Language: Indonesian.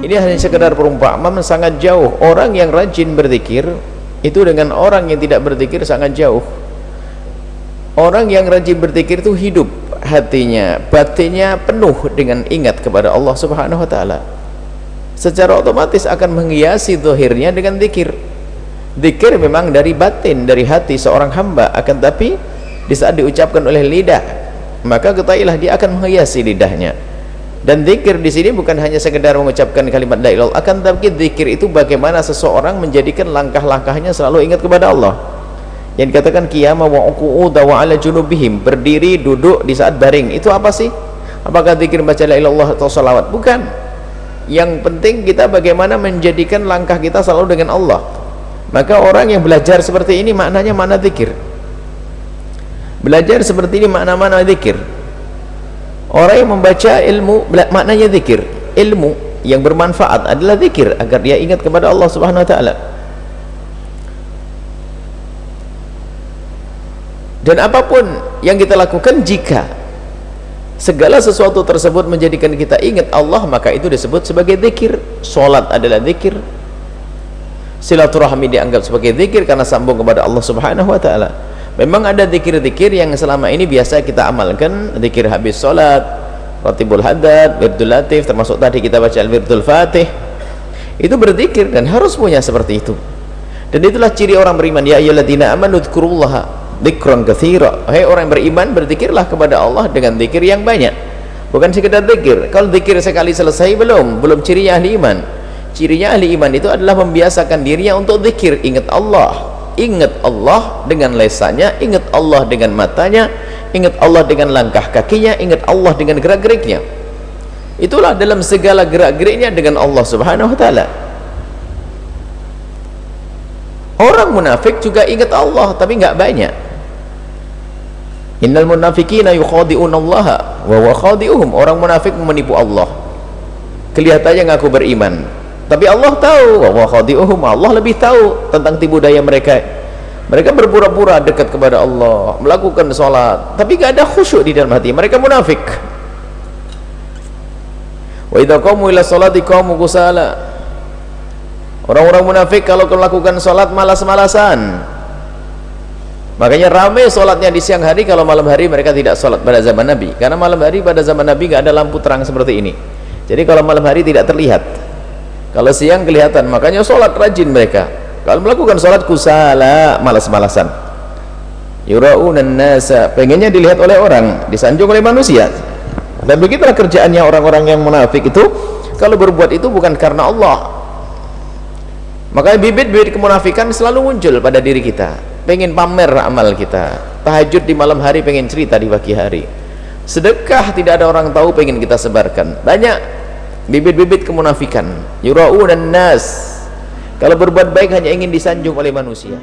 Ini hanya sekedar perumpamaan, sangat jauh. Orang yang rajin berzikir itu dengan orang yang tidak berzikir sangat jauh. Orang yang rajin berzikir itu hidup hatinya, batinnya penuh dengan ingat kepada Allah Subhanahu wa taala. Secara otomatis akan menghiasi zahirnya dengan zikir. Zikir memang dari batin, dari hati seorang hamba, akan tapi di saat diucapkan oleh lidah, maka ketahuilah dia akan menghiasi lidahnya. Dan zikir di sini bukan hanya sekedar mengucapkan kalimat la ilaha illallah, akan tapi zikir itu bagaimana seseorang menjadikan langkah-langkahnya selalu ingat kepada Allah. Yang dikatakan qiyama wa qu'uda wa ala junubihim, berdiri, duduk, di saat baring. Itu apa sih? Apakah zikir baca la ilaha illallah atau salawat? Bukan. Yang penting kita bagaimana menjadikan langkah kita selalu dengan Allah. Maka orang yang belajar seperti ini maknanya makna zikir. Belajar seperti ini makna-makna zikir. Orang yang membaca ilmu maknanya zikir. Ilmu yang bermanfaat adalah zikir agar dia ingat kepada Allah Subhanahu wa taala. Dan apapun yang kita lakukan, jika segala sesuatu tersebut menjadikan kita ingat Allah, maka itu disebut sebagai zikir. Salat adalah zikir. Silaturahmi dianggap sebagai zikir karena sambung kepada Allah Subhanahu wa taala. Memang ada zikir-zikir yang selama ini biasa kita amalkan, zikir habis salat, Ratibul Haddad, Wirdul Latif, termasuk tadi kita baca Al-Wirdul Fatih. Itu berzikir dan harus punya seperti itu. Dan itulah ciri orang beriman. Ya ayyuhalladzina amanu dzkurullaha dzikran katsira. Hai orang yang beriman, berzikirlah kepada Allah dengan zikir yang banyak. Bukan sekedar zikir. Kalau zikir sekali selesai belum cirinya ahli iman. Cirinya ahli iman itu adalah membiasakan dirinya untuk zikir, ingat Allah dengan lesannya, ingat Allah dengan matanya, ingat Allah dengan langkah kakinya, ingat Allah dengan gerak-geriknya. Itulah dalam segala gerak-geriknya dengan Allah Subhanahu wa taala. Orang munafik juga ingat Allah tapi enggak banyak. Innal munafiqina yukhadi'una Allah wa huwa khadi'uhum. Orang munafik menipu Allah. Kelihatannya ngaku beriman, tapi Allah tahu, wa huwa khadi'uhum. Allah lebih tahu tentang tipu daya mereka. Mereka berpura-pura dekat kepada Allah, melakukan sholat, tapi gak ada khusyuk di dalam hati. Mereka munafik. Wa idza qamu ila sholati qamu kusala. Orang-orang munafik kalau melakukan sholat malas-malasan. Makanya ramai sholatnya di siang hari, kalau malam hari mereka tidak sholat pada zaman Nabi. Karena malam hari pada zaman Nabi gak ada lampu terang seperti ini. Jadi kalau malam hari tidak terlihat, kalau siang kelihatan. Makanya sholat rajin mereka. Kalau melakukan sholat kusala, malas-malasan. Yura'unan nasa, pengennya dilihat oleh orang, disanjung oleh manusia. Dan begitulah kerjaannya orang-orang yang munafik itu. Kalau berbuat itu bukan karena Allah. Makanya bibit-bibit kemunafikan selalu muncul pada diri kita. Pengen pamer amal kita, tahajud di malam hari, pengen cerita di pagi hari, sedekah tidak ada orang tahu, pengen kita sebarkan. Banyak bibit-bibit kemunafikan. Yura'unan nas, kalau berbuat baik hanya ingin disanjung oleh manusia.